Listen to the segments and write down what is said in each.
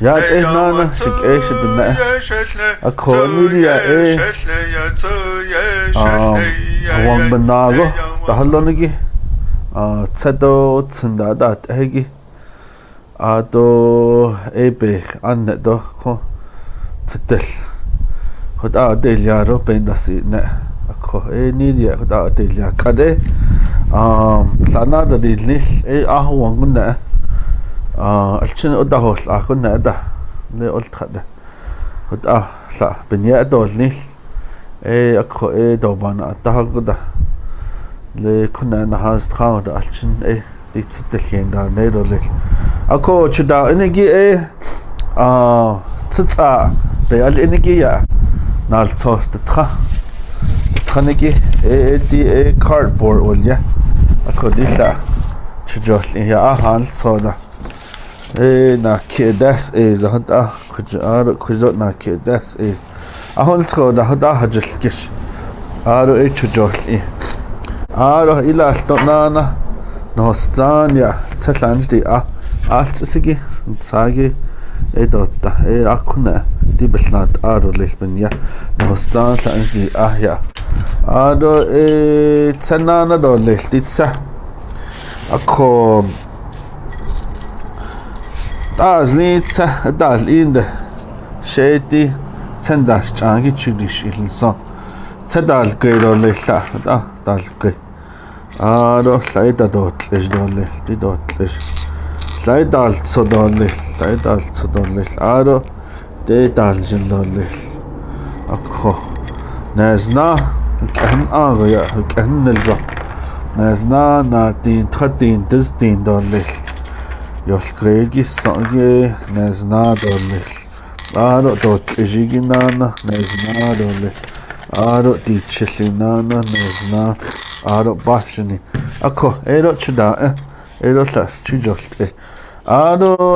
يا تهنانا شكاش الدنيا أكوني يا هوان بناغو تهلونيكي تسدو تسندادات هيكي آدو بيخ أندو كو تدل خد ديل يارو بين داسي نا أكو نيديا خد ديل يا كده لأنا دا ديل هوان كنا الشين أدهول كنا أده لي قلت خده خد لا بنيا دولني أكو دوبانا أتهاقده لي كنا نهاز تخاود الشين دي تدل دا نيدولي أكو شدا إنجي تسا بيال إنجي يا نال صوص تخنجي دي كاردبورد وليا أكو دي لا تجول يا هال صودا نا كيداس زهدا خجار نا كيداس أهون صودا هدا هجلكش تجول إلى التنانا نوستان يا تسلانج دي سيجي تساجي دوتا أكونا دي بلاد ليش بنيا نوستان تسلانج دي يا تسنانا ليش دي تسا أكو تازني تسا دالين شيتي تسنداش جانجي تشيديش إلسان تسدال كيرو ليش لا دالكي لايدا دوتلش دولي دي دوتلش لايدا تصدولي لايدا تصدولي دي دالجن دولي أكو نازنا كأن يا كأن نلقى نازنا نادين تخدين دزدين دولي يولكريجي الصاقي نازنا دولي دوتلجيجي نانا نازنا دولي دي تشلي نانا نازنا باشني أكو تشدا لا تشجولت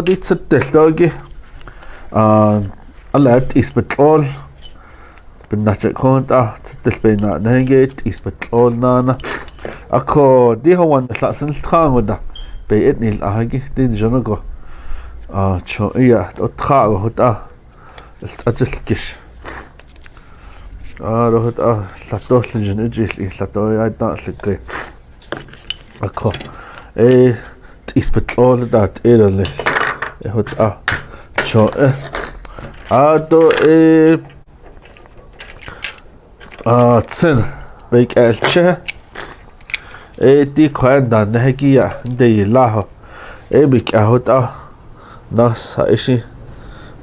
دي تسدل دوجي الله تيسبتول بناتك كونت تسدل بينا نهجي تيسبتول نانا أكو دي هو لا سنتخان ودا بيئني الأهجي دي جنوجو شو تخاغو هدا التأجلكش هدا لاتول جنجيل لاتول يايدا لكي أكو تيسبتول دات لي هدا شو آدو تسن بيك الشه دي كوان دا نهجيا دي لاهو بيك هدا ناس هايشي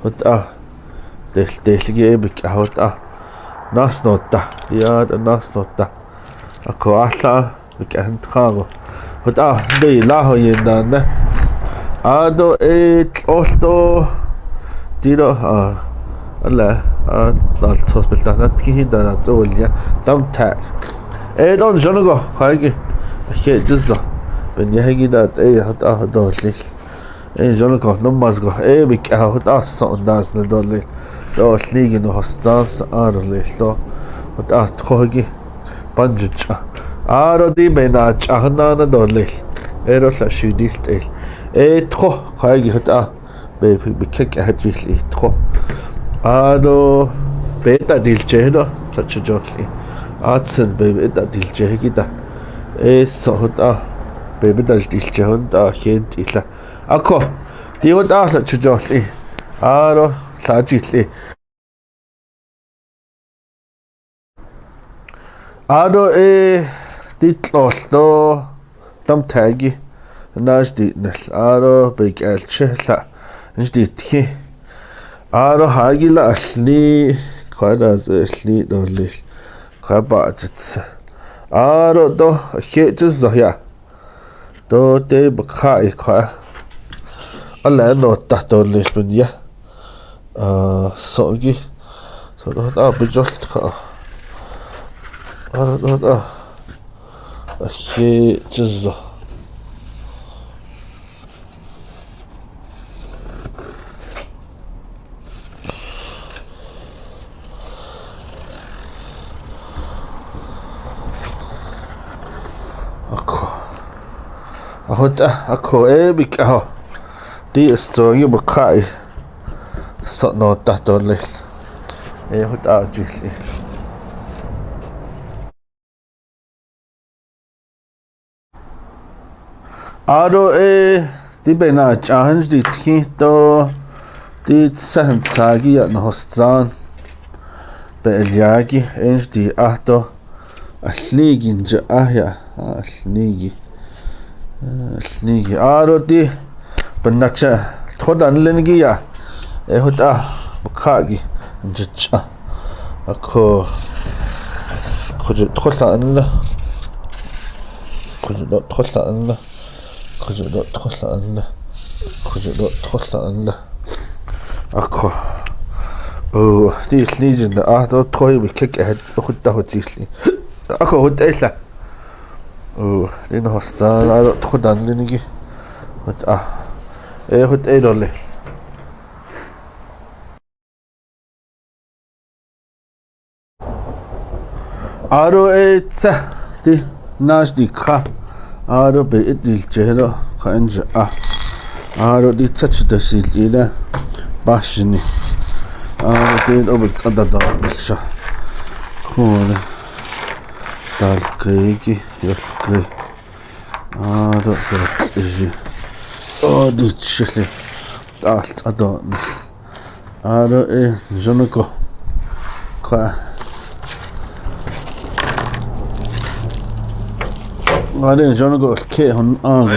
هدا ديلجي بيك هدا ناس نوتا يا ناس نوتا أكو أحلى بيك أنت خاغو هدا دي لاهو يندان آدو تلوشتو ديرو الله دال صوص بلتانات كي دا تزوليا دم تاك دون جنوغو خايجي أكي جزا بن يهيجي دات هدا دولي جنوغو نمازغو بيك هدا صون داس ندولي لو ليجي نو هستانس لي لو هدا تخوغي بانجوچا دي بينا چاهنانا دولي لا شيديل تخو خايجي هدا بكك هجيل تخو بيتا ديل جهدو تشجوكلي سن بيتا ديل جهكيدا سهدا بيتا ديل جهندا خينت إلا أكو دي هدا تشجوكلي لاجيلي دي تلوشتو تم تاجي ناش دي نل بيك الشهلا جديد كي هاجي لا أشلي خلاص أشلي دولي خبأت دو كي جزء دو تي بخاي خا الله إنه تحتولي بنيا صاقي صار بجلت خا كي جزء ahota ako bik aho di story bakai so no tatole hota jili aro di bena challenge di to di san sagi na hostan beljagi di ahto alligin ja ahya alnigi aro di benacha thodan lengi ya hota bakagi jicha ako khoje thola anla khoje do thola anla khoje do thola anla khoje do thola anla ako di legend do toy we kick ahead hota hotili ako hotela din hostan aro thodan lengi hota hot edolle aro tsa di nash di kha aro be idil chehro khanja aro di tsach da silila bashni aro din obut sada da sha khone dal kegi yolkre aro ji di chle dal sada aro jonoko kha Allez, j'en ai ok, on a.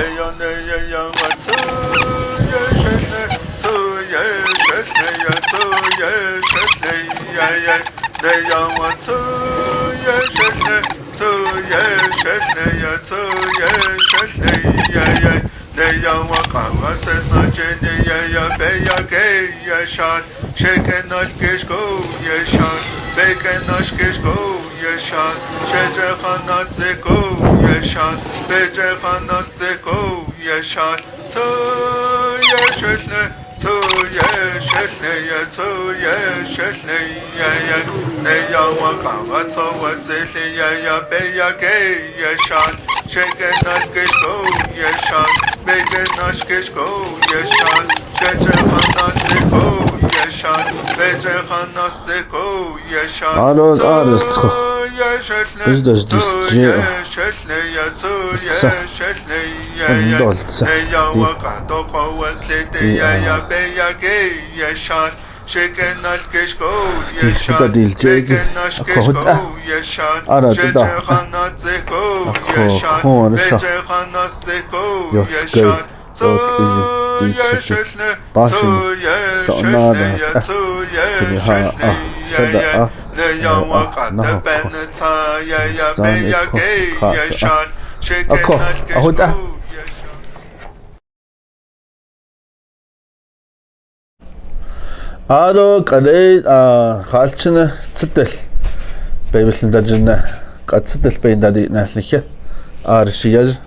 Chicken not kish go, yeshan, bacon not kish go, yeshan, Chejekhanat zeko, yeshan, Bejekhanat zeko, yeshan, to yeshle, to yeshle, to yeshle, ya, Neyawaka, to what's ya, Beya gay, yeshan, Chicken not kish go, yeshan, bacon not kish go, yeshan, Chejekhanat zeko, yeshan, Bejekhanat zeko, yeshan, biz de aro kade khalchna tsetel bebelin dajna qatsetel beindadi nahlike arshiyaj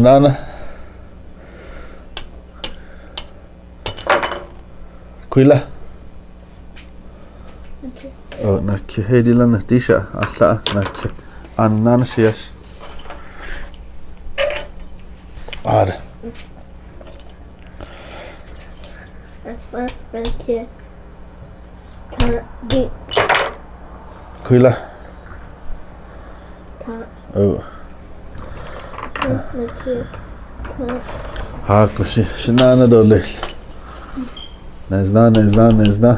nana kuila nak hedilan tisha alla nak annan sias ar kuila kusi shinana dole nezna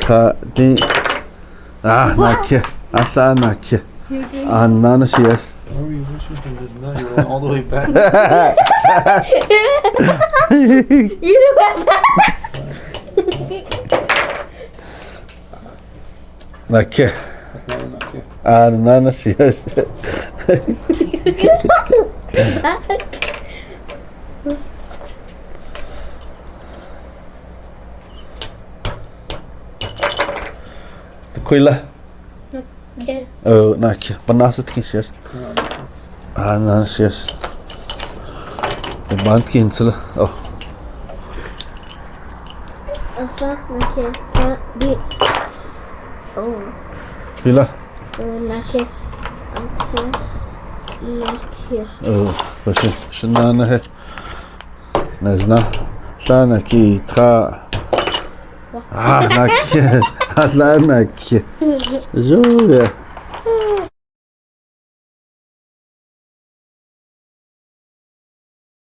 ta di nakye alla nakye annan sias You went all the way back. You went back. nakye annan sias kuila Okay. nakye panasat kisias annan sias band kinsel Afa, nake, ta, di. Oh, Hila. nake, afa, nake. باشه شنانه نزنا شانكي تخا نكي هلا نكي جوية